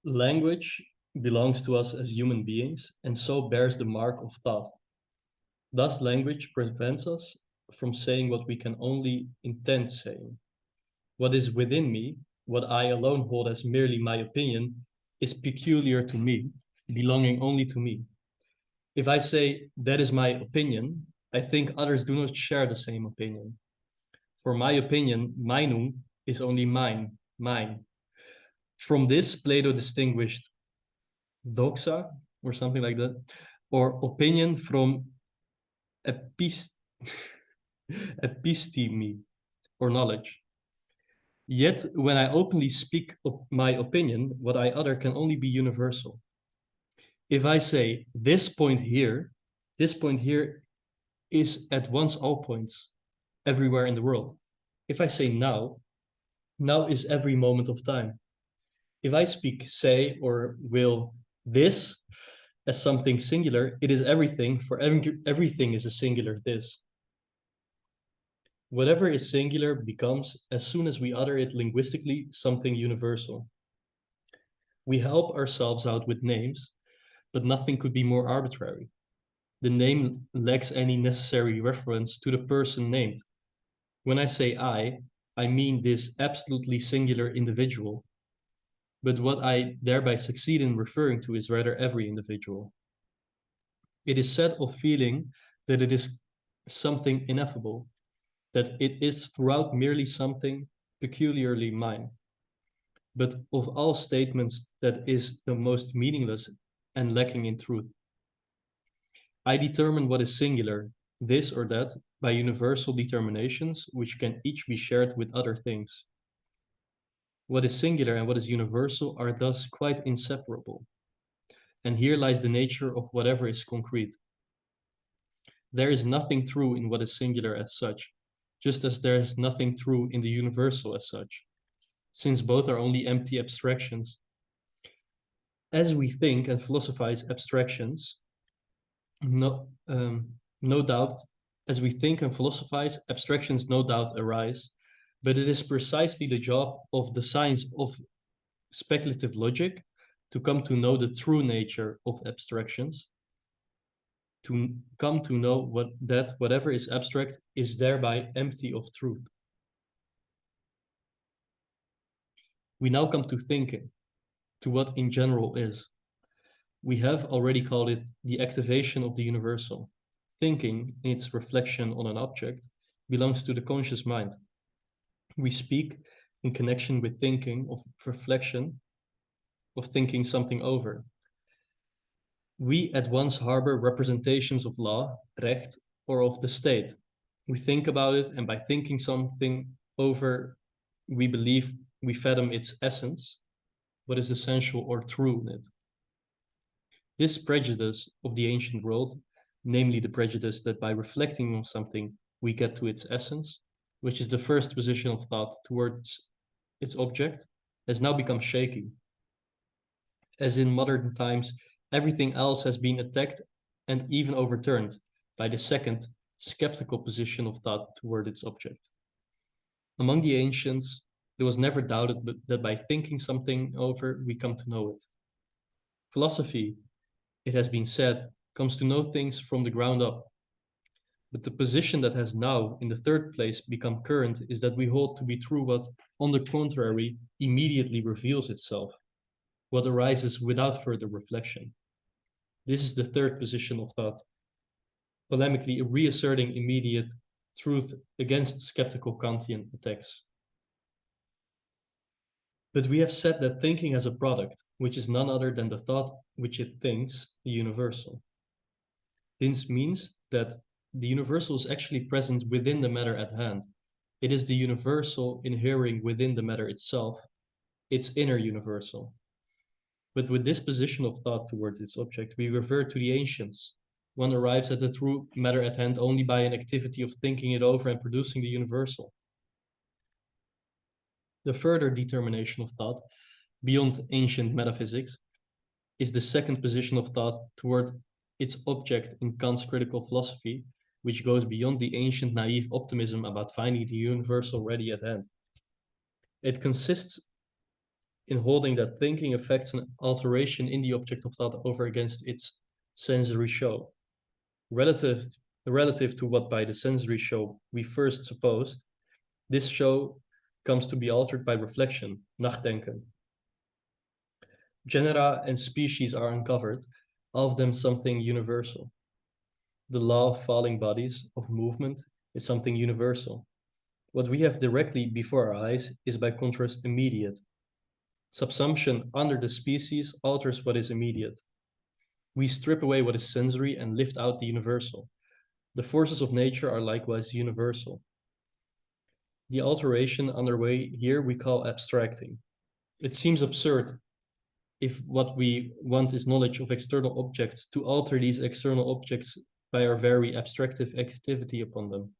Language belongs to us as human beings and so bears the mark of thought. Thus, language prevents us from saying what we can only intend saying. What is within me, what I alone hold as merely my opinion, is peculiar to me, belonging only to me. If I say, that is my opinion, I think others do not share the same opinion. For my opinion, meinung is only mine. From this, Plato distinguished doxa, or something like that, or opinion from episteme, or knowledge. Yet, when I openly speak of my opinion, what I utter can only be universal. If I say, this point here is at once all points, everywhere in the world. If I say now is every moment of time. If I speak, say, or will this as something singular, it is everything, for everything is a singular this. Whatever is singular becomes, as soon as we utter it linguistically, something universal. We help ourselves out with names, but nothing could be more arbitrary. The name lacks any necessary reference to the person named. When I say I mean this absolutely singular individual, but what I thereby succeed in referring to is rather every individual. It is said of feeling that it is something ineffable, that it is throughout merely something peculiarly mine. But of all statements, that is the most meaningless and lacking in truth. I determine what is singular, this or that, by universal determinations, which can each be shared with other things. What is singular and what is universal are thus quite inseparable. And here lies the nature of whatever is concrete. There is nothing true in what is singular as such, just as there is nothing true in the universal as such, since both are only empty abstractions. As we think and philosophize abstractions, no doubt arise, but it is precisely the job of the science of speculative logic to come to know the true nature of abstractions, to come to know that whatever is abstract is thereby empty of truth. We now come to thinking, to what in general is. We have already called it the activation of the universal. Thinking, in its reflection on an object, belongs to the conscious mind. We speak in connection with thinking of reflection, of thinking something over. We at once harbor representations of law, recht, or of the state. We think about it, and by thinking something over, we believe we fathom its essence, what is essential or true in it. This prejudice of the ancient world, namely the prejudice that by reflecting on something we get to its essence, which is the first position of thought towards its object, has now become shaky. As in modern times, everything else has been attacked and even overturned by the second, skeptical position of thought toward its object. Among the ancients, there was never doubted that by thinking something over, we come to know it. Philosophy, it has been said, comes to know things from the ground up. But the position that has now, in the third place, become current is that we hold to be true what, on the contrary, immediately reveals itself, what arises without further reflection. This is the third position of thought, polemically reasserting immediate truth against skeptical Kantian attacks. But we have said that thinking has a product, which is none other than the thought which it thinks, the universal. This means that the universal is actually present within the matter at hand. It is the universal inhering within the matter itself, its inner universal. But with this position of thought towards its object, we revert to the ancients. One arrives at the true matter at hand only by an activity of thinking it over and producing the universal. The further determination of thought, beyond ancient metaphysics, is the second position of thought toward its object in Kant's critical philosophy, which goes beyond the ancient naive optimism about finding the universal ready at hand. It consists in holding that thinking affects an alteration in the object of thought over against its sensory show. Relative to what by the sensory show we first supposed, this show comes to be altered by reflection, nachdenken. Genera and species are uncovered, all of them something universal. The law of falling bodies, of movement, is something universal. What we have directly before our eyes is by contrast immediate. Subsumption under the species alters what is immediate. We strip away what is sensory and lift out the universal. The forces of nature are likewise universal. The alteration underway here we call abstracting. It seems absurd, if what we want is knowledge of external objects, to alter these external objects by our very abstractive activity upon them.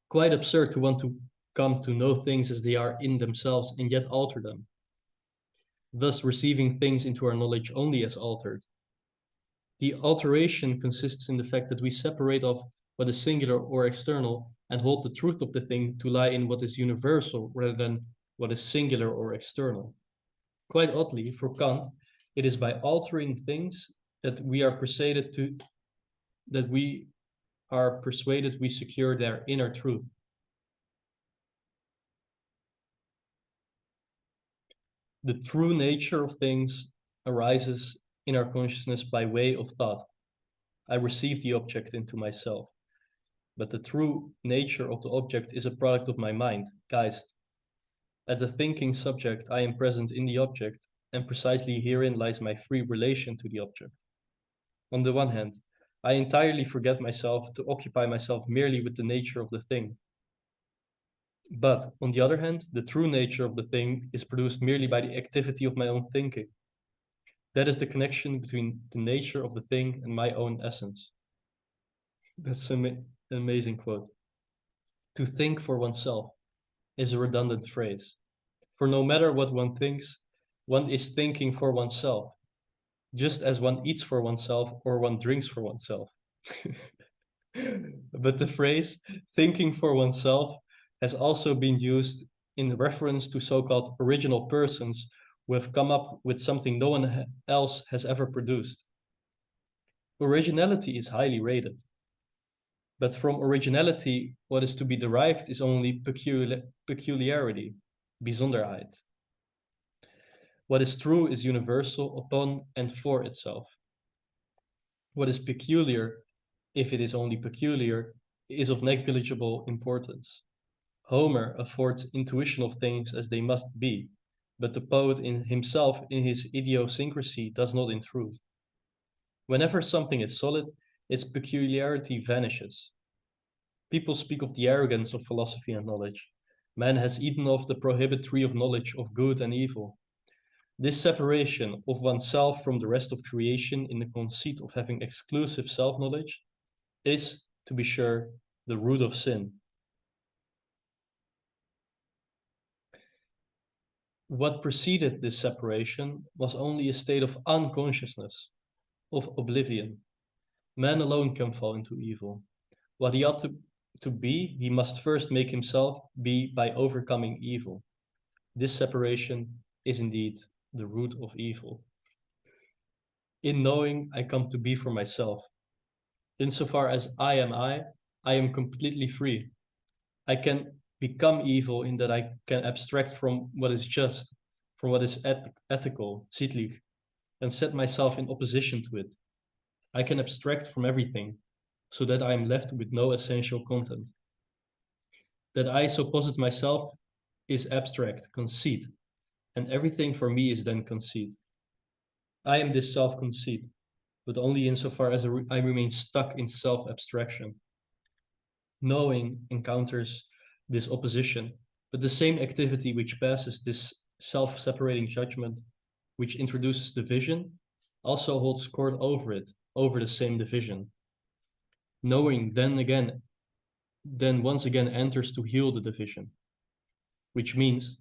Quite absurd to want to come to know things as they are in themselves and yet alter them, thus receiving things into our knowledge only as altered. The alteration consists in the fact that we separate off what is singular or external and hold the truth of the thing to lie in what is universal rather than what is singular or external. Quite oddly, for Kant, it is by altering things that we are persuaded we secure their inner truth. The true nature of things arises in our consciousness by way of thought. I receive the object into myself. But the true nature of the object is a product of my mind, Geist. As a thinking subject, I am present in the object, and precisely herein lies my free relation to the object. On the one hand, I entirely forget myself to occupy myself merely with the nature of the thing. But, on the other hand, the true nature of the thing is produced merely by the activity of my own thinking. That is the connection between the nature of the thing and my own essence. That's an amazing quote. To think for oneself is a redundant phrase. For no matter what one thinks, one is thinking for oneself, just as one eats for oneself or one drinks for oneself. But the phrase thinking for oneself has also been used in reference to so-called original persons who have come up with something no one else has ever produced. Originality is highly rated. But from originality, what is to be derived is only peculiarity, Besonderheit. What is true is universal upon and for itself. What is peculiar, if it is only peculiar, is of negligible importance. Homer affords intuition of things as they must be, but the poet in himself, in his idiosyncrasy, does not in truth. Whenever something is solid, its peculiarity vanishes. People speak of the arrogance of philosophy and knowledge. Man has eaten off the prohibited tree of knowledge of good and evil. This separation of oneself from the rest of creation in the conceit of having exclusive self-knowledge is, to be sure, the root of sin. What preceded this separation was only a state of unconsciousness, of oblivion. Man alone can fall into evil. What he ought to be, he must first make himself be by overcoming evil. This separation is indeed the root of evil. In knowing, I come to be for myself. Insofar as I am completely free. I can become evil in that I can abstract from what is just, from what is ethical, sittlich, and set myself in opposition to it. I can abstract from everything, so that I am left with no essential content. That I suppose myself is abstract, conceit, and everything for me is then conceit. I am this self-conceit, but only insofar as I remain stuck in self-abstraction. Knowing encounters this opposition, but the same activity which passes this self-separating judgment, which introduces division, also holds court over it, over the same division. Knowing then once again enters to heal the division, which means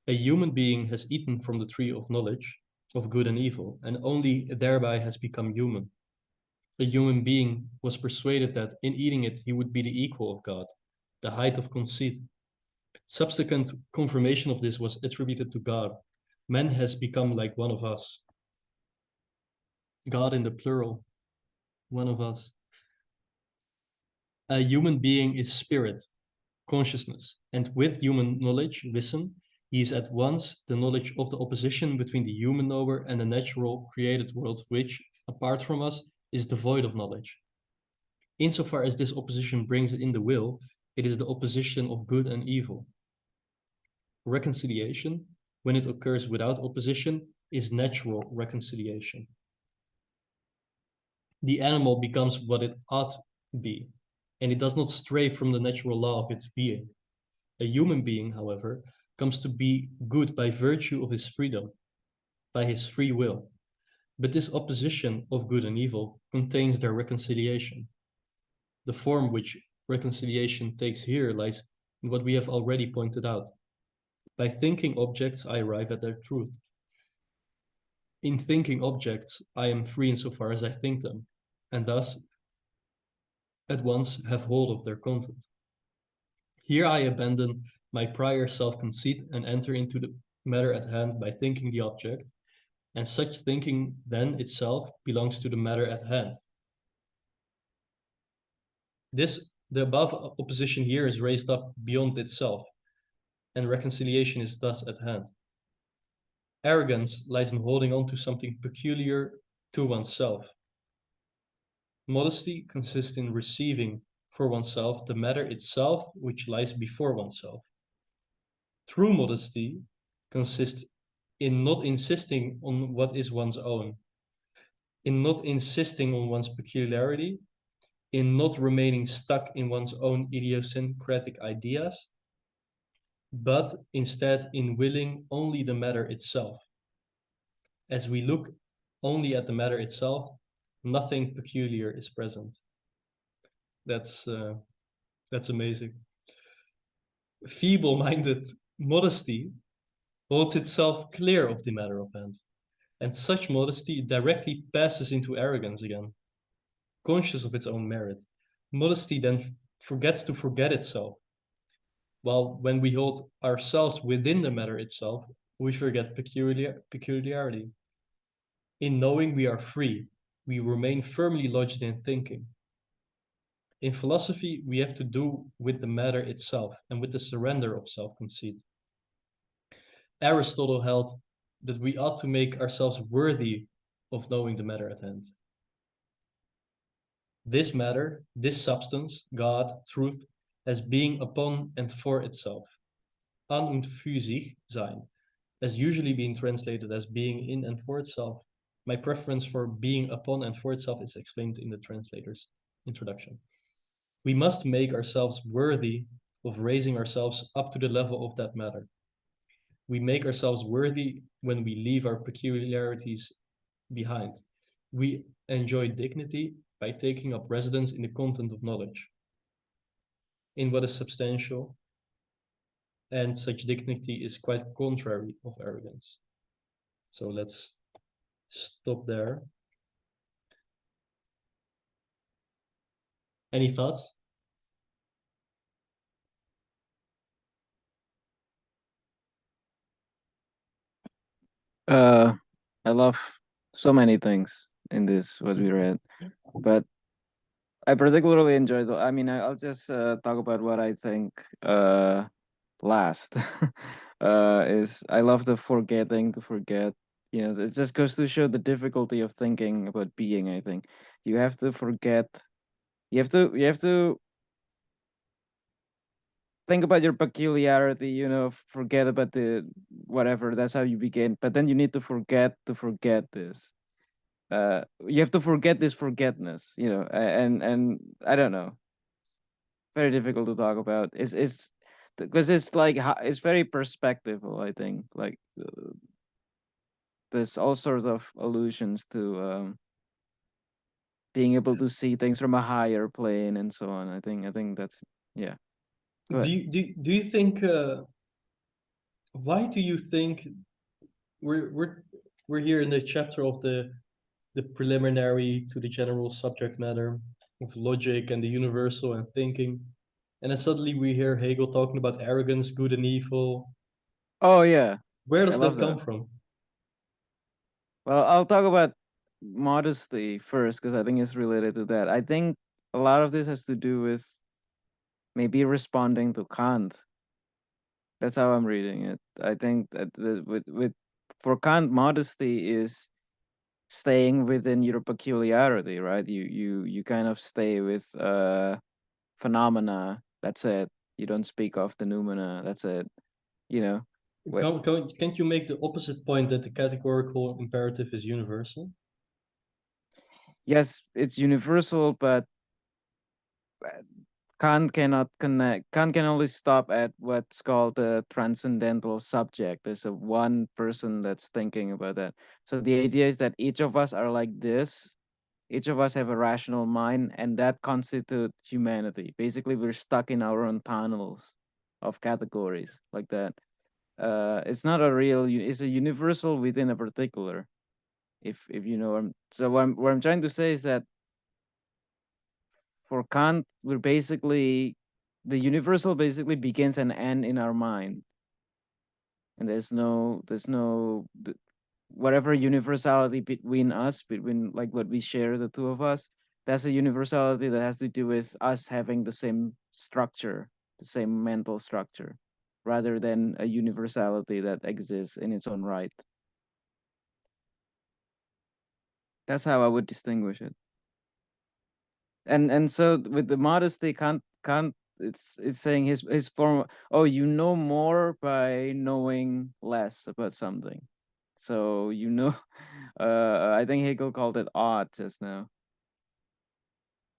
a human being has eaten from the tree of knowledge of good and evil, and only thereby has become human. A human being was persuaded that in eating it he would be the equal of God, the height of conceit. Subsequent confirmation of this was attributed to God. Man has become like one of us. God in the plural, one of us. A human being is spirit, consciousness, and with human knowledge, Wissen, he is at once the knowledge of the opposition between the human knower and the natural created world, which, apart from us, is devoid of knowledge. Insofar as this opposition brings in the will, it is the opposition of good and evil. Reconciliation, when it occurs without opposition, is natural reconciliation. The animal becomes what it ought to be, and it does not stray from the natural law of its being. A human being, however, comes to be good by virtue of his freedom, by his free will. But this opposition of good and evil contains their reconciliation. The form which reconciliation takes here lies in what we have already pointed out. By thinking objects, I arrive at their truth. In thinking objects, I am free insofar as I think them, and thus at once have hold of their content. Here I abandon my prior self-conceit and enter into the matter at hand by thinking the object, and such thinking then itself belongs to the matter at hand. The above opposition here is raised up beyond itself, and reconciliation is thus at hand. Arrogance lies in holding on to something peculiar to oneself. Modesty consists in receiving for oneself the matter itself which lies before oneself. True modesty consists in not insisting on what is one's own, in not insisting on one's peculiarity, in not remaining stuck in one's own idiosyncratic ideas, but instead in willing only the matter itself. As we look only at the matter itself, nothing peculiar is present. That's amazing. Feeble-minded modesty holds itself clear of the matter of hand, and such modesty directly passes into arrogance again. Conscious of its own merit, modesty then forgets to forget itself, while when we hold ourselves within the matter itself, we forget peculiarity. In knowing we are free, we remain firmly lodged in thinking. In philosophy, we have to do with the matter itself and with the surrender of self-conceit. Aristotle held that we ought to make ourselves worthy of knowing the matter at hand. This matter, this substance, God, truth, as being upon and for itself. An und für sich sein, as usually being translated as being in and for itself. My preference for being upon and for itself is explained in the translator's introduction. We must make ourselves worthy of raising ourselves up to the level of that matter. We make ourselves worthy when we leave our peculiarities behind. We enjoy dignity by taking up residence in the content of knowledge, in what is substantial, and such dignity is quite contrary of arrogance. So let's stop there. Any thoughts? I love so many things in this what we read, but I particularly enjoyed I mean, I'll just talk about what I think last. Is I love the forgetting to forget. You know, it just goes to show the difficulty of thinking about being. I think you have to forget. You have to think about your peculiarity. You know, forget about the whatever. That's how you begin. But then you need to forget this. You have to forget this forgetness. You know, and I don't know. Very difficult to talk about. Is because it's like it's very perspectival. I think like there's all sorts of allusions to being able to see things from a higher plane and so on. I think that's yeah. Go ahead. Do you think why do you think we're here in the chapter of the preliminary to the general subject matter of logic and the universal and thinking, And then suddenly we hear Hegel talking about arrogance, good and evil. Oh yeah, Where I does love that come that. from? Well, I'll talk about modesty first because I think it's related to that. I think a lot of this has to do with maybe responding to Kant. That's how I'm reading it. I think that with for Kant, modesty is staying within your peculiarity, right? You kind of stay with phenomena. That's it. You don't speak of the noumena. That's it. You know. Can't you make the opposite point that the categorical imperative is universal? Yes, it's universal, but Kant cannot connect. Kant can only stop at what's called the transcendental subject. There's a one person that's thinking about that. So the idea is that each of us are like this. Each of us have a rational mind, and that constitutes humanity. Basically, we're stuck in our own tunnels of categories like that. It's not a real. It's a universal within a particular. If you know. So what I'm trying to say is that for Kant, we're basically the universal basically begins and ends in our mind, and whatever universality between us, between like what we share, the two of us. That's a universality that has to do with us having the same structure, the same mental structure, rather than a universality that exists in its own right. That's how I would distinguish it. And so with the modesty, Kant it's saying his form. Oh, you know more by knowing less about something. So I think Hegel called it odd just now.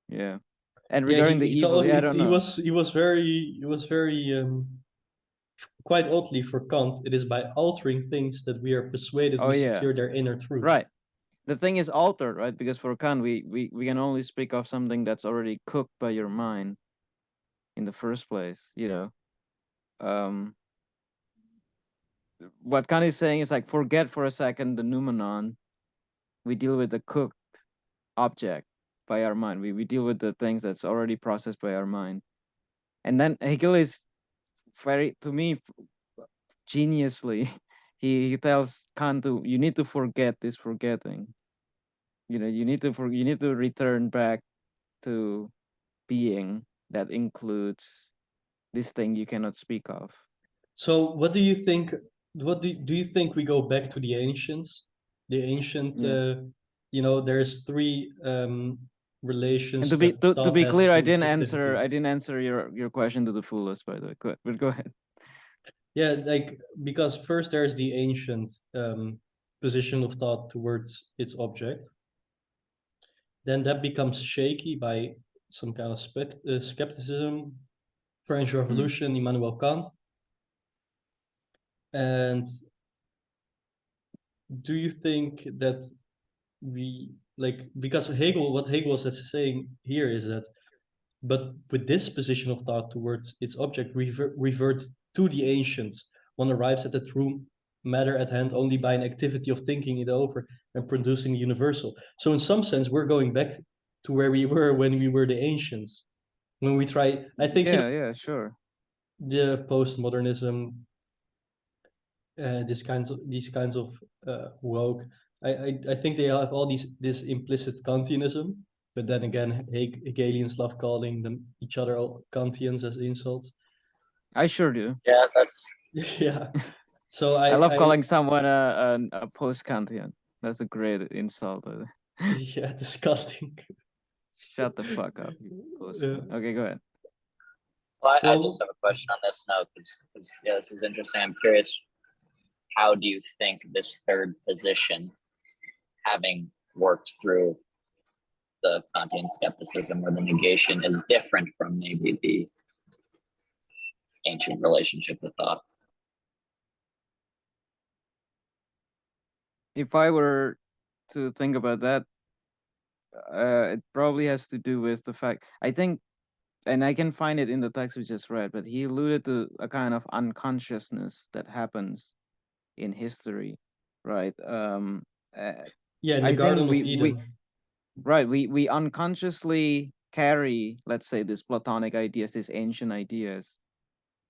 Yeah. And Yeah, regarding the evil, yeah, I don't know. he was very quite oddly for Kant. It is by altering things that we are persuaded Oh we yeah, secure their inner truth. right. The thing is altered, right? Because for Kant, we can only speak of something that's already cooked by your mind in the first place. Um, what Kant is saying is like forget for a second the noumenon. We deal with the cooked object by our mind. We deal with the things that's already processed by our mind. And then Hegel is very, to me, geniusly, he tells Kant to you need to forget this forgetting. You need to return back to being that includes this thing you cannot speak of. So what do you think? Do you think we go back to the ancients? The ancient, Yeah. there's three And relations to be that to thought be has clear, I to didn't answer activity. I didn't answer your question to the fullest, by the way. Go ahead. Yeah, like because first there's the ancient position of thought towards its object. Then that becomes shaky by some kind of skepticism, French Mm. Revolution, Immanuel Kant. And do you think that we like because what Hegel was saying here is that, but with this position of thought towards its object reverts to the ancients. One arrives at the true matter at hand only by an activity of thinking it over and producing the universal. So in some sense, we're going back to where we were when we were the ancients. When we try, I think Yeah, sure. the postmodernism, these kinds of woke. I think they have all this implicit Kantianism, but then again, Hegelians love calling them each other all Kantians as insults. I sure do. Yeah, that's Yeah. So I love I calling someone a post-Kantian. That's a great insult. yeah, disgusting. Shut the fuck up, you post. Yeah. Okay, go ahead. well, I just Well, have a question on this note because yeah, this is interesting. I'm curious, how do you think this third position, having worked through the Kantian skepticism or the negation, is different from maybe the ancient relationship with thought? If I were to think about that, it probably has to do with the fact I think, and I can find it in the text we just read, but he alluded to a kind of unconsciousness that happens in history, right? yeah, in the I think Garden of Eden. we unconsciously carry, let's say, these Platonic ideas, these ancient ideas,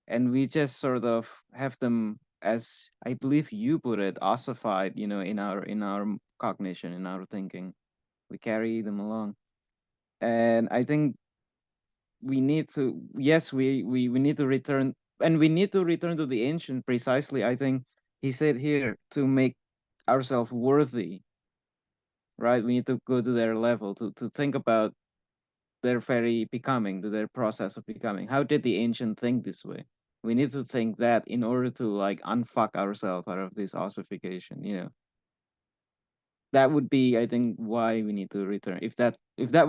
and we just sort of have them, as I believe you put it, ossified, in our cognition, in our thinking. We carry them along, and I think we need to, yes, we need to return, and we need to return to the ancient, precisely. I think he said here, to make ourselves worthy, right? We need to go to their level, to think about their very becoming, to their process of becoming. How did the ancient think this way? We need to think that in order to like unfuck ourselves out of this ossification, That would be, I think, why we need to return. If that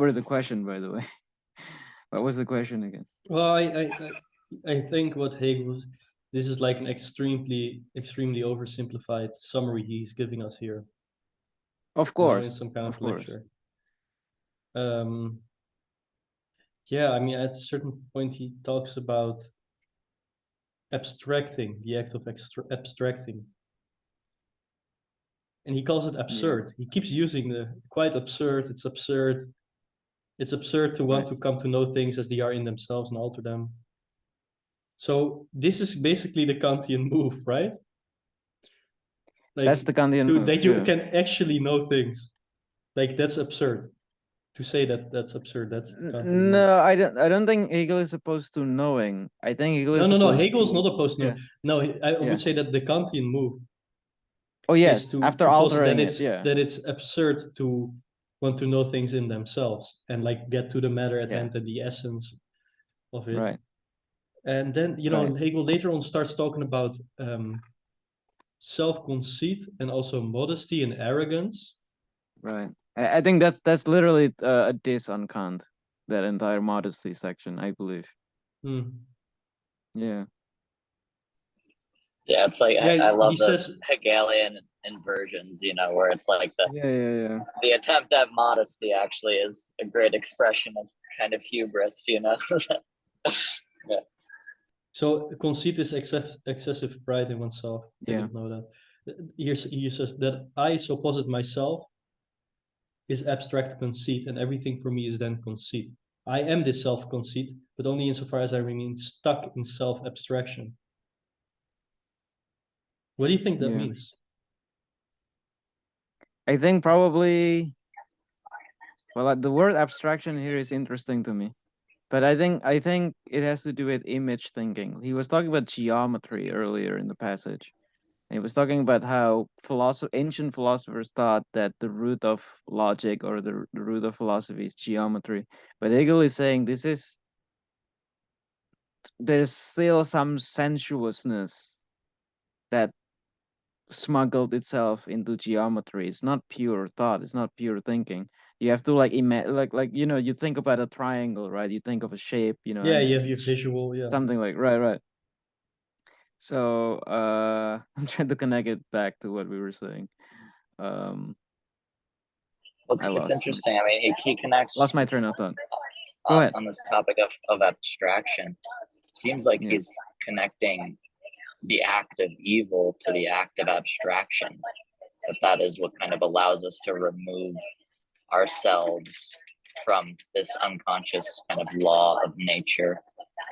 were the question, by the way. What was the question again? Well, I think what Hegel, this is like an extremely oversimplified summary he's giving us here. Of course, in some kind of of course. lecture. Yeah, I mean, at a certain point he talks about abstracting, the act of abstracting. And he calls it absurd. Yeah. He keeps using the quite absurd, it's absurd. It's absurd to want Right. to come to know things as they are in themselves and alter them. So this is basically the Kantian move, right? Like, that's the Kantian move, that you yeah. can actually know things. Like, that's absurd. To say that's absurd, that's the Kantian move. No, I don't think Hegel is opposed to knowing. I think Hegel is No, opposed Hegel's to, not opposed to yeah. No, I Yeah. would say that the Kantian move Oh is yes, to after posit altering that it, yeah. that it's absurd to want to know things in themselves and like get to the matter at Yeah. hand and the essence of it. Right. And then, Right. Hegel later on starts talking about self-conceit and also modesty and arrogance. Right. I think that's literally a diss on Kant, that entire modesty section, I believe. Yeah. Yeah, it's like Yeah, I love he those says- Hegelian inversions, where it's like Yeah. the attempt at modesty actually is a great expression of kind of hubris, Yeah. So conceit is excessive pride in oneself. I Yeah. didn't know that. He says that I supposit myself is abstract conceit, and everything for me is then conceit. I am this self-conceit, but only insofar as I remain stuck in self-abstraction. What do you think that means? I think probably, well, the word abstraction here is interesting to me, but I think it has to do with image thinking. He was talking about geometry earlier in the passage. He was talking about how ancient philosophers thought that the root of logic, or the root of philosophy, is geometry. But Hegel is saying there's still some sensuousness that smuggled itself into geometry. It's not pure thought. It's not pure thinking. You have to like you think about a triangle, right? You think of a shape, Yeah, and you have your visual, yeah. something like right. So I'm trying to connect it back to what we were saying. It's interesting. I mean, he connects. Lost my train of thought. Go ahead. On this topic of abstraction. It seems like he's connecting the act of evil to the act of abstraction. That is what kind of allows us to remove ourselves from this unconscious kind of law of nature.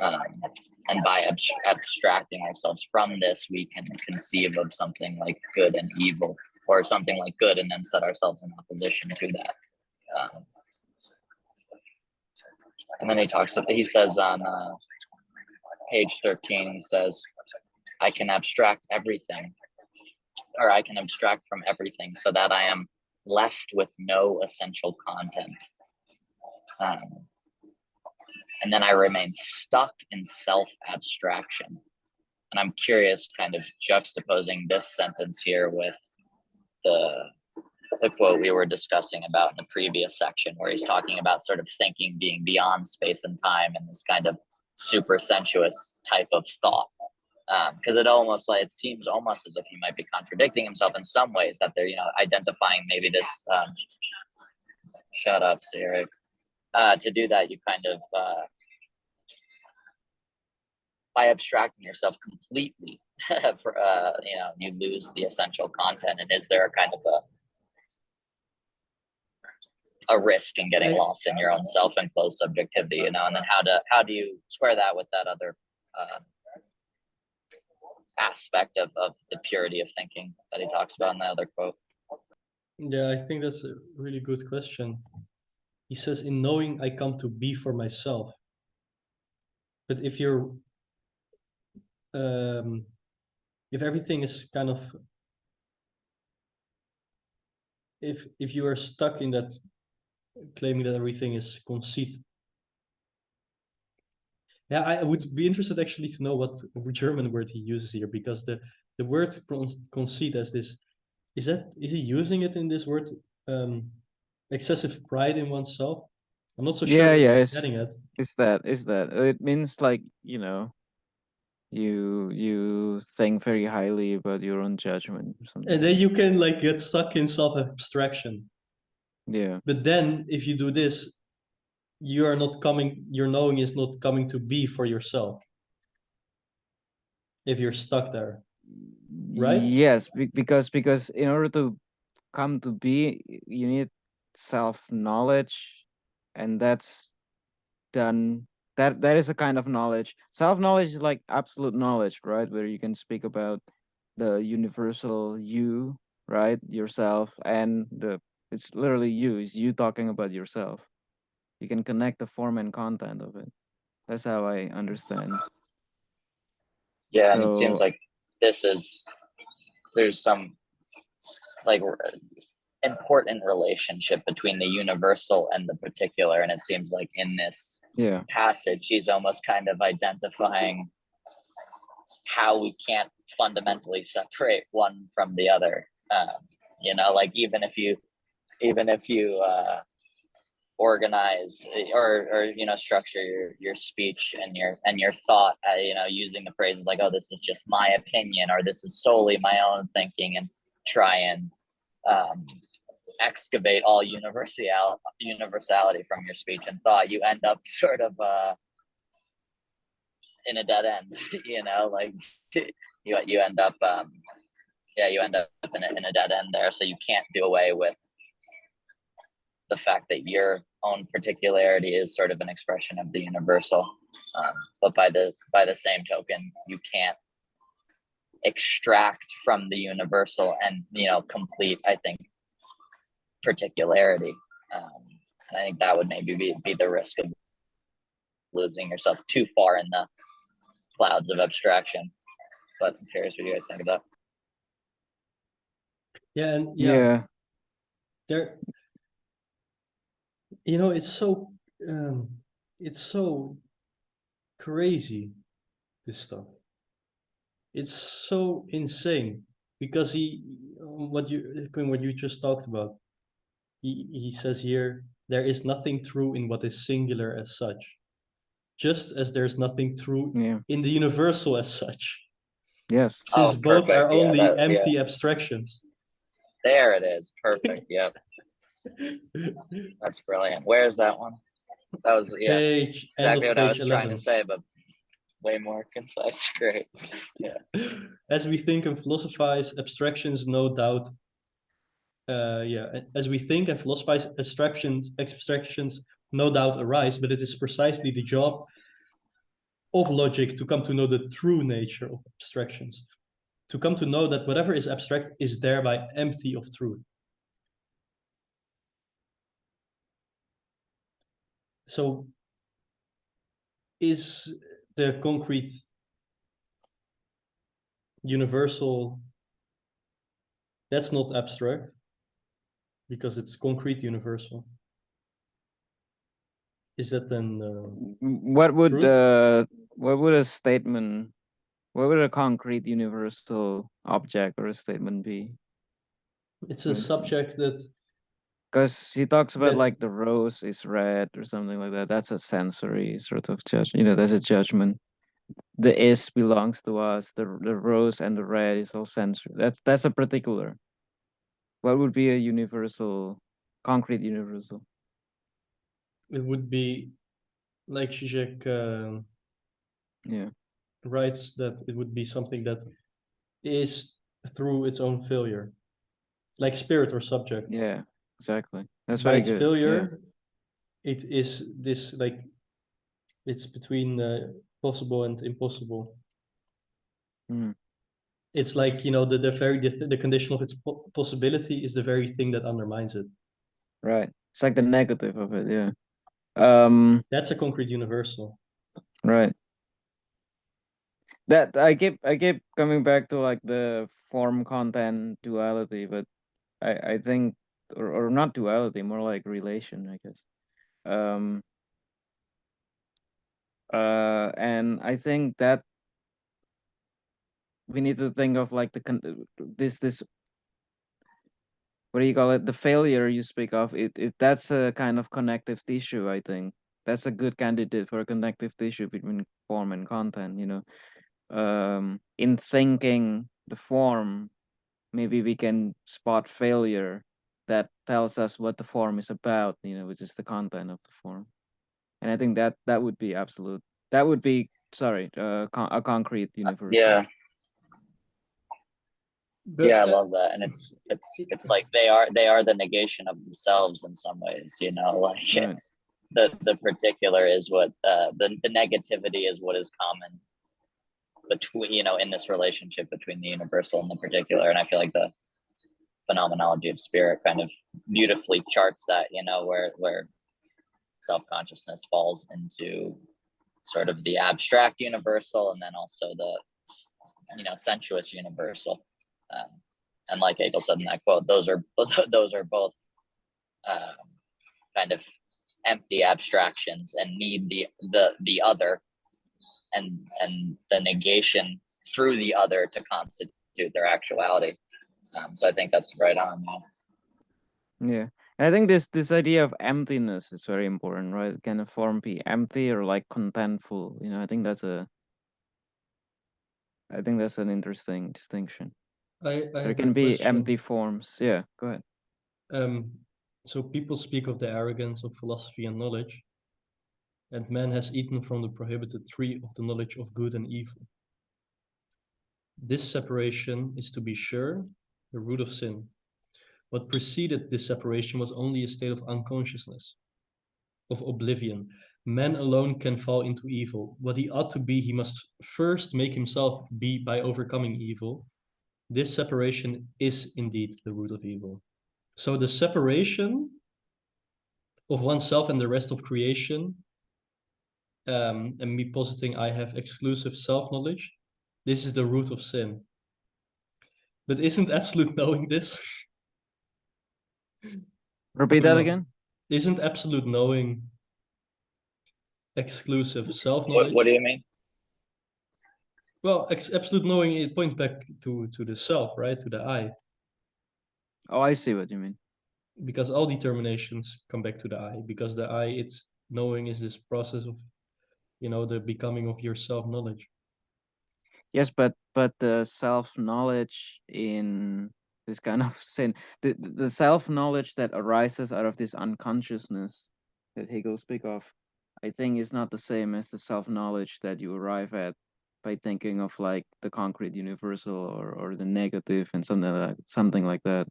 And by abstracting ourselves from this, we can conceive of something like good and evil, or something like good and then set ourselves in opposition to that. And then he says on page 13, he says, I can abstract everything, or I can abstract from everything so that I am left with no essential content. And then I remain stuck in self-abstraction. And I'm curious, kind of juxtaposing this sentence here with the quote we were discussing about in the previous section, where he's talking about sort of thinking being beyond space and time, and this kind of super sensuous type of thought. Because it seems almost as if he might be contradicting himself in some ways, that they're identifying maybe this shut up, Eric. To do that, you kind of by abstracting yourself completely, you lose the essential content. And is there a kind of a risk in getting I- lost in your own self-enclosed subjectivity, you know, and then how do you square that with that other aspect of the purity of thinking that he talks about in the other quote? Yeah, I think that's a really good question. He says, in knowing I come to be for myself. But if you're, if everything is kind of, if you are stuck in that, claiming that everything is conceit. Yeah, I would be interested actually to know what German word he uses here, because the word conceit as this, is he using it in this word, excessive pride in oneself? I'm not so sure Yeah, what yeah, he's getting at. is that it means like, you know, you think very highly about your own judgment or something. And then you can like get stuck in self-abstraction. Yeah. But then if you do this, you are not coming, your knowing is not coming to be for yourself. If you're stuck there, right? Yes, because in order to come to be, you need self-knowledge, and that's done. That is a kind of knowledge. Self-knowledge is like absolute knowledge, right? Where you can speak about the universal you, right? Yourself, and it's literally you. It's you talking about yourself. You can connect the form and content of it. That's how I understand. Yeah, and it seems So like there's some like important relationship between the universal and the particular, and it seems like in this yeah, passage he's almost kind of identifying how we can't fundamentally separate one from the other. You know, like even if you organize or you know, structure your speech and your thought, you know, using the phrases like, oh, this is just my opinion, or this is solely my own thinking, and try and excavate all universality from your speech and thought, you end up sort of in a dead end. You know, like you end up you end up in a dead end there. So you can't do away with the fact that your own particularity is sort of an expression of the universal, but by the same token, you can't extract from the universal and, you know, complete, I think, particularity. I think that would maybe be the risk of losing yourself too far in the clouds of abstraction. But I'm curious what you guys think of that. Yeah, and yeah, there, you know, it's so crazy, this stuff. It's so insane, because what you just talked about, he says here, there is nothing true in what is singular as such, just as there's nothing true yeah, in the universal as such, yes, since both Perfect. are only Yeah, empty abstractions. there it is. Perfect. Yep. That's brilliant. Where's that one? That was Page, end exactly of what I page was trying 11. to say, but way more concise. Great. Yeah. As we think and philosophize, abstractions no doubt. As we think and philosophize, abstractions no doubt arise, but it is precisely the job of logic to come to know the true nature of abstractions, to come to know that whatever is abstract is thereby empty of truth. So is the concrete universal, that's not abstract, because it's concrete universal. Is that then what would truth? what would a statement, what would a concrete universal object or a statement be? It's For a instance, subject that because he talks about that like the rose is red or something like that. That's a sensory sort of judgment. You know, that's a judgment. The is belongs to us. The rose and the red is all sensory. That's a particular. What would be a universal, concrete universal? it would be like Zizek Yeah, writes, that it would be something that is through its own failure, like spirit or subject. yeah, exactly. That's by very its good. failure, it is this like it's between possible and impossible. Mm. It's like, you know, the condition of its possibility is the very thing that undermines it. Right. It's like the negative of it. Yeah. That's a concrete universal. Right. That I keep coming back to like the form content duality, but I think or not duality, more like relation, I guess. And I think that we need to think of like this what do you call it, the failure you speak of, it that's a kind of connective tissue. I think that's a good candidate for a connective tissue between form and content, you know. In thinking the form, maybe we can spot failure that tells us what the form is about, you know, which is the content of the form. And I think that would be absolute, that would be, sorry, a concrete universal. Yeah. But, Yeah, I love that, and it's like they are the negation of themselves in some ways, you know, like Right. the particular is what the negativity is what is common between, you know, in this relationship between the universal and the particular, and I feel like the phenomenology of spirit kind of beautifully charts that, you know, where self-consciousness falls into sort of the abstract universal and then also the, you know, sensuous universal. And like Hegel said in that quote, those are both kind of empty abstractions and need the other and the negation through the other to constitute their actuality. So I think that's right on. Yeah. And I think this idea of emptiness is very important, right? Can a form be empty or like contentful? You know, I think that's an interesting distinction. I There have can a be question. empty forms. Yeah, go ahead. So people speak of the arrogance of philosophy and knowledge, and man has eaten from the prohibited tree of the knowledge of good and evil. This separation is, to be sure, the root of sin. What preceded this separation was only a state of unconsciousness, of oblivion. Man alone can fall into evil. What he ought to be, he must first make himself be by overcoming evil. This separation is indeed the root of evil. So the separation of oneself and the rest of creation, and me positing I have exclusive self-knowledge, this is the root of sin. But isn't absolute knowing this? Repeat that again. Isn't absolute knowing exclusive self-knowledge? What do you mean? Well, absolute knowing, it points back to the self, right? To the I. Oh, I see what you mean. Because all determinations come back to the I. Because the I, it's knowing is this process of, you know, the becoming of your self-knowledge. Yes, but the self-knowledge in this kind of sin, the self-knowledge that arises out of this unconsciousness that Hegel speak of, I think is not the same as the self-knowledge that you arrive at by thinking of like the concrete universal or the negative and something like that.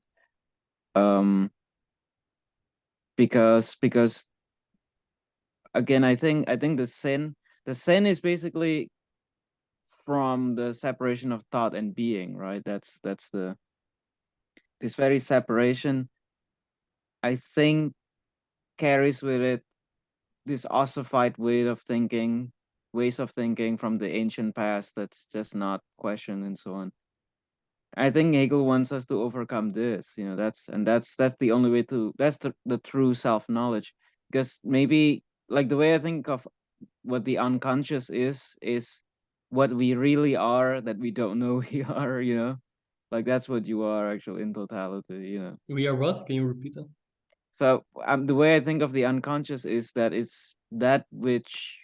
Because again, I think the sin is basically from the separation of thought and being, right? That's this very separation, I think, carries with it this ossified ways of thinking from the ancient past that's just not questioned and so on. I think Hegel wants us to overcome this, you know, that's the only way to, that's the true self-knowledge. Because maybe like the way I think of what the unconscious is what we really are that we don't know we are, you know, like that's what you are actually in totality, you know. We are what? Can you repeat that? So the way I think of the unconscious is that it's that which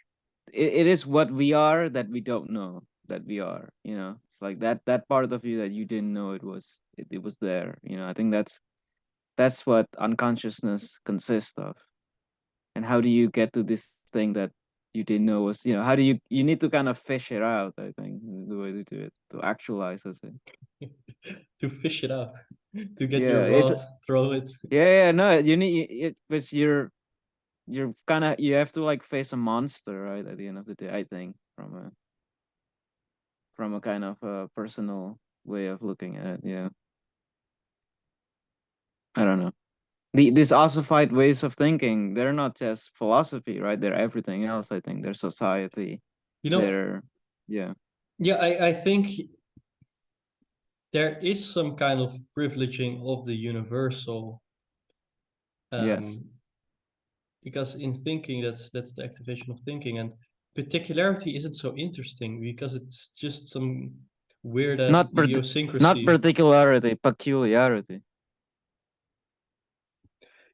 it is what we are that we don't know that we are, you know. It's like that part of you that you didn't know it was there, you know. I think that's what unconsciousness consists of. And how do you get to this thing that you didn't know was, you know, how do you need to kind of fish it out, I think, the way to do it, to actualize it. To fish it out. to get Yeah, your it's rod, throw it. yeah, no, you need it, but you're kind of you have to like face a monster, right? At the end of the day, I think from a kind of personal way of looking at it. Yeah, I don't know. These ossified ways of thinking, they're not just philosophy, right? They're everything else. I think they're society. You know, They're yeah, yeah, I think there is some kind of privileging of the universal. yes. Because in thinking, that's the activation of thinking, and particularity isn't so interesting because it's just some weird ass Not not idiosyncrasy. particularity, peculiarity.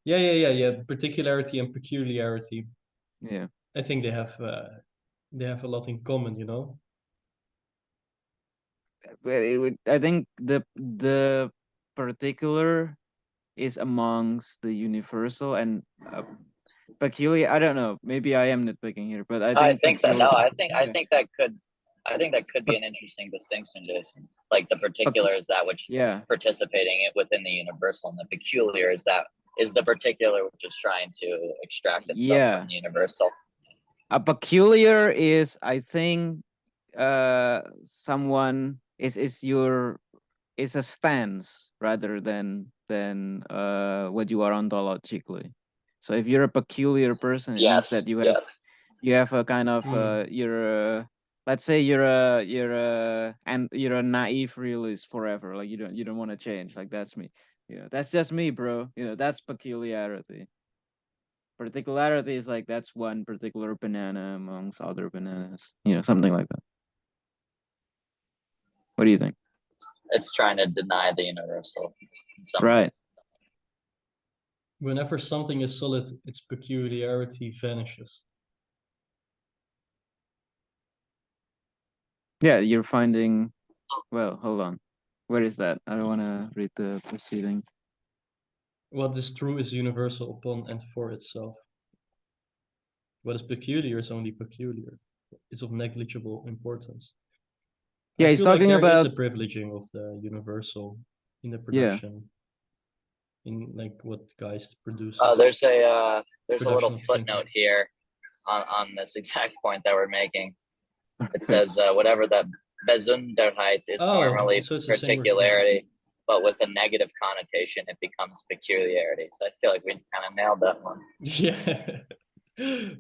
Yeah. Particularity and peculiarity. Yeah. I think they have a lot in common, you know. But I think the particular is amongst the universal and peculiar. I don't know. Maybe I am nitpicking here, but I I think think that peculiar. no, I Yeah. think that could be an interesting distinction, Jason. Like the particular is that which is Yeah. participating within the universal, and the peculiar is the particular which is trying to extract itself Yeah. from the universal. A peculiar is, I think, someone is your is a stance rather than what you are ontologically. So if you're a peculiar person, it means that Yes, you have a kind of Mm. let's say you're a naive realist forever. Like you don't want to change. Like that's me. That's just me, bro. That's peculiarity. Particularity is like that's one particular banana amongst other bananas. Something like that. What do you think? it's trying to deny the universal in some way. Right. Whenever something is solid, its peculiarity vanishes. Yeah, you're finding. Well, hold on. Where is that? I don't want to read the proceeding. What is true is universal upon and for itself. What is peculiar is only peculiar. It's of negligible importance. Yeah, I he's feel like talking there is about. a privileging of the universal in the Yeah. production, in like what guys produce. There's a Production little of footnote thinking. here on this exact point that we're making. It Okay. says whatever the Besonderheit is normally so it's the same word. particularity, but with a negative connotation, it becomes peculiarity. So I feel like we kind of nailed that one. Yeah.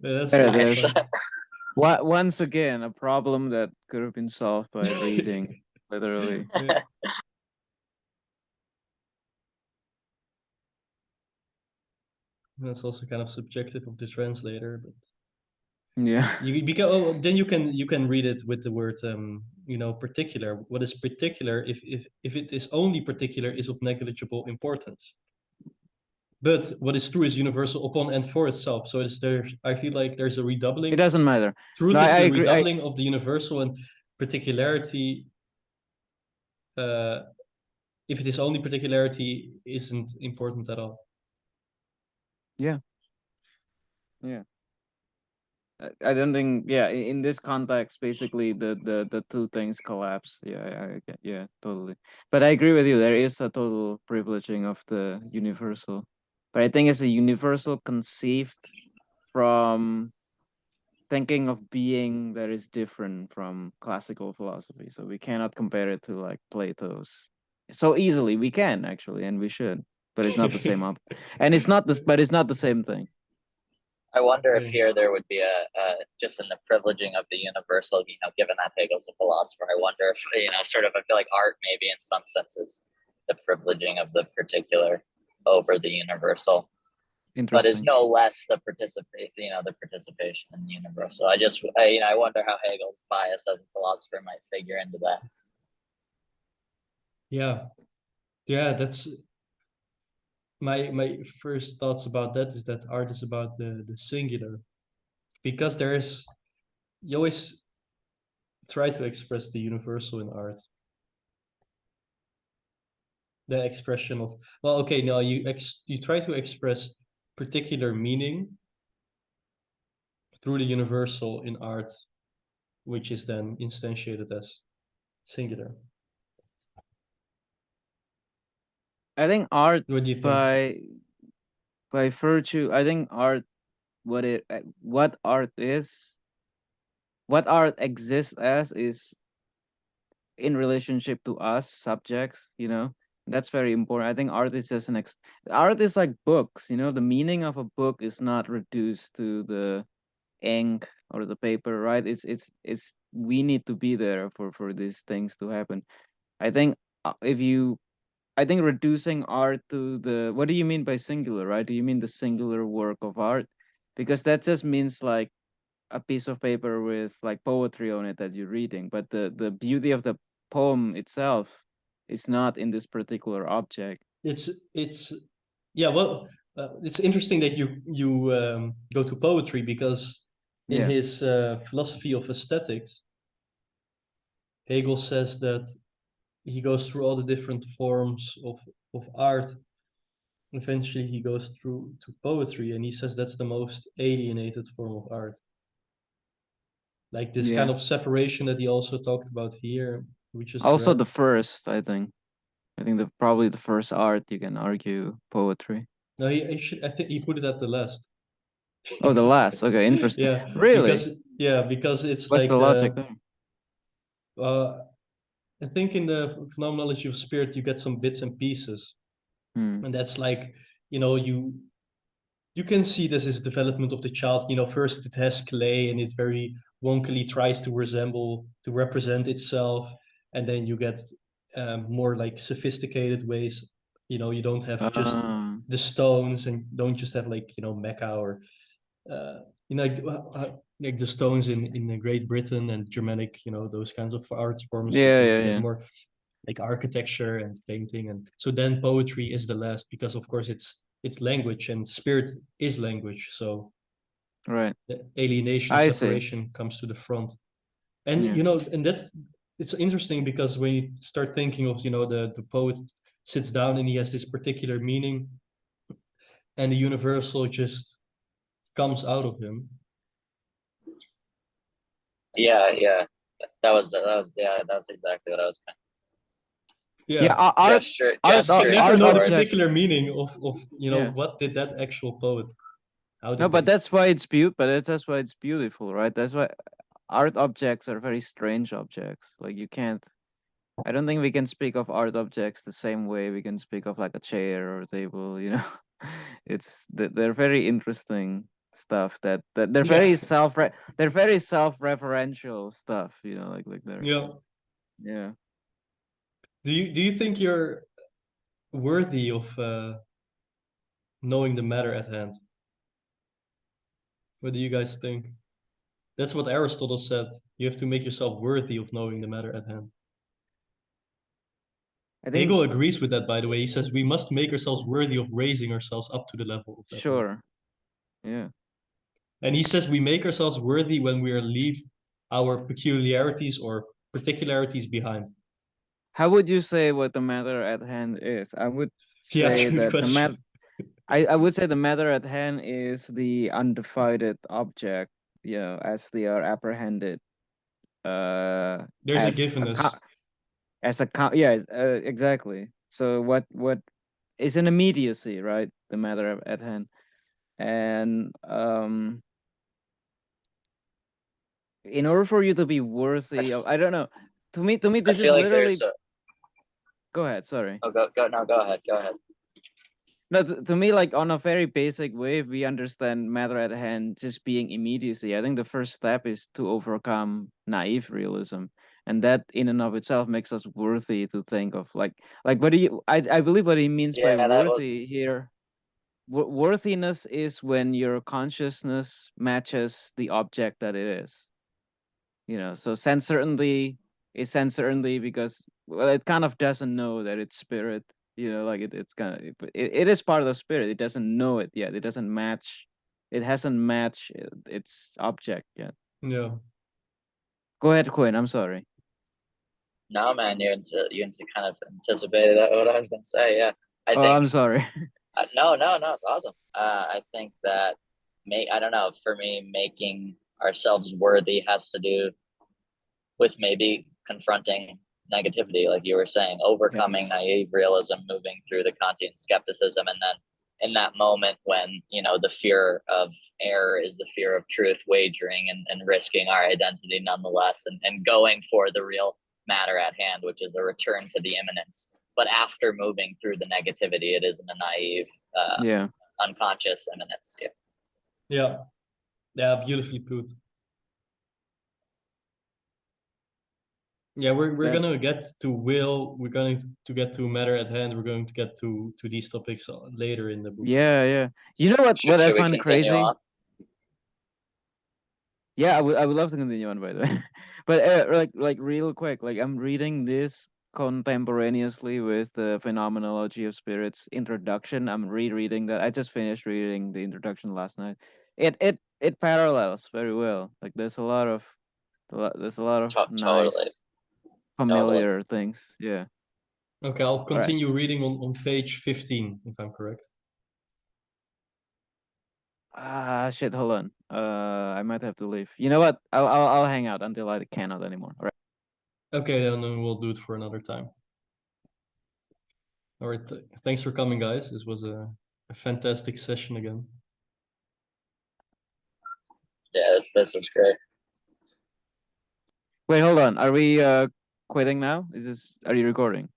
That's There it nice. is. Once again, a problem that could have been solved by reading, literally. Yeah. That's also kind of subjective of the translator, but Yeah. then you can read it with the word particular. What is particular if it is only particular is of negligible importance. But what is true is universal upon and for itself. So I feel like there's a redoubling. It doesn't matter. Truth No, is I the agree. redoubling of the universal, and particularity. If it is only particularity, isn't important at all. Yeah. Yeah. I don't think. Yeah, in this context, basically the two things collapse. Yeah, totally. But I agree with you. There is a total privileging of the universal, but I think it's a universal conceived from thinking of being that is different from classical philosophy. So we cannot compare it to like Plato's so easily. We can actually, and we should, but it's not the same and it's not this, but it's not the same thing. I wonder if here there would be a just in the privileging of the universal, given that Hegel's a philosopher. I wonder if sort of I feel like art maybe in some senses the privileging of the particular over the universal, but is no less the participation in the universal. I wonder how Hegel's bias as a philosopher might figure into that. Yeah, that's my first thoughts about that is that art is about the singular, because you always try to express the universal in art. The expression of you try to express particular meaning through the universal in art, which is then instantiated as singular. I think art What do you think? by virtue, I think art what art is, what art exists as is in relationship to us subjects, you know. That's very important. I think art is just art is like books, you know. The meaning of a book is not reduced to the ink or the paper, right? It's we need to be there for these things to happen. I think if you I think reducing art to the, what do you mean by singular, right? Do you mean the singular work of art? Because that just means like a piece of paper with like poetry on it that you're reading, but the beauty of the poem itself is not in this particular object. It's yeah. Well, it's interesting that you go to poetry because in Yeah. his philosophy of aesthetics, Hegel says that he goes through all the different forms of art. Eventually, he goes through to poetry, and he says that's the most alienated form of art. Like this kind Yeah. of separation that he also talked about here, we just Also read. the first, I think the probably the first art you can argue poetry. No, I think he put it at the last. Oh, the last. Okay, interesting. Yeah, Really? because it's What's like the logic there? uh I think in the phenomenology of spirit you get some bits and pieces, Hmm. and that's like, you can see this is development of the child. First it has clay and it's very wonkily tries to represent itself, and then you get more like sophisticated ways. You don't have just Um, the stones, and don't just have like Mecca or uh, like the stones in Great Britain and Germanic, those kinds of art forms, but yeah, then yeah, you have yeah. more like architecture and painting, and so then poetry is the last, because of course it's language, and spirit is language, so Right. the alienation, I see. separation comes to the front. And Yeah. and it's interesting because when you start thinking of the poet sits down and he has this particular meaning, and the universal just comes out of him. Yeah. That's exactly what I was kind Yeah, Yeah, gesture but never art know the towards. particular meaning of yeah. what did that actual poet, how No, did but they. that's why it's beautiful, right? That's why art objects are very strange objects. Like you can't I don't think we can speak of art objects the same way we can speak of like a chair or a table, you know. They're very interesting stuff that Yeah, they're very self-referential stuff, you know, like they're yeah. yeah. Do you think you're worthy of knowing the matter at hand? What do you guys think? That's what Aristotle said. You have to make yourself worthy of knowing the matter at hand. I think Hegel agrees with that, by the way. He says we must make ourselves worthy of raising ourselves up to the level of that matter. sure. Yeah. And he says we make ourselves worthy when we leave our peculiarities or particularities behind. How would you say what the matter at hand is? I would Yeah, say good that question. I would say the matter at hand is the undivided object, you know, as they are apprehended There's a as a givenness. yeah, exactly. So what is an immediacy, right? The matter at hand. And in order for you to be I, worthy of, f- I don't know. To me I this is feel like literally, there's a. go ahead, sorry. Oh, go no, go ahead. No, to me, like on a very basic way, if we understand matter at hand just being immediacy, I think the first step is to overcome naive realism, and that in and of itself makes us worthy to think of like what do you? I believe what he means by Yeah, that was. worthy here. Worthiness is when your consciousness matches the object that it is. You know, so sense certainty is sense certainty because, well, it kind of doesn't know that it's spirit, you know, like it's kind of it is part of the spirit. It doesn't know it yet. It doesn't match, it hasn't matched its object yet. Yeah. Go ahead, Quinn, I'm sorry. No, man, you into kind of anticipated what I was gonna say. Yeah, I Oh, think I'm sorry. no, it's awesome. I think that I don't know. For me, making ourselves worthy has to do with maybe confronting negativity, like you were saying, overcoming Yes. naive realism, moving through the Kantian skepticism, and then in that moment when, you know, the fear of error is the fear of truth, wagering and risking our identity nonetheless, and going for the real matter at hand, which is a return to the immanence. But after moving through the negativity, it isn't a naive, unconscious immanence. Yeah, beautifully put. Yeah, we're gonna get to will. We're going to get to matter at hand. We're going to get to these topics later in the book. Yeah. You know what I Should we find continue crazy? on? Yeah, I would love to continue on, by the way. But like real quick, like I'm reading this contemporaneously with the Phenomenology of Spirits introduction. I'm rereading that. I just finished reading the introduction last night. It parallels very well. Like there's a lot of Totally. nice familiar things. Yeah. Okay, I'll right. continue reading on page 15, if I'm correct. Ah, shit. Hold on. I might have to leave. You know what? I'll hang out until I cannot anymore. All right. Okay, then we'll do it for another time. All right, thanks for coming, guys. This was a fantastic session again. Yes, this was great. Wait, hold on. Are we quitting now? Are you recording?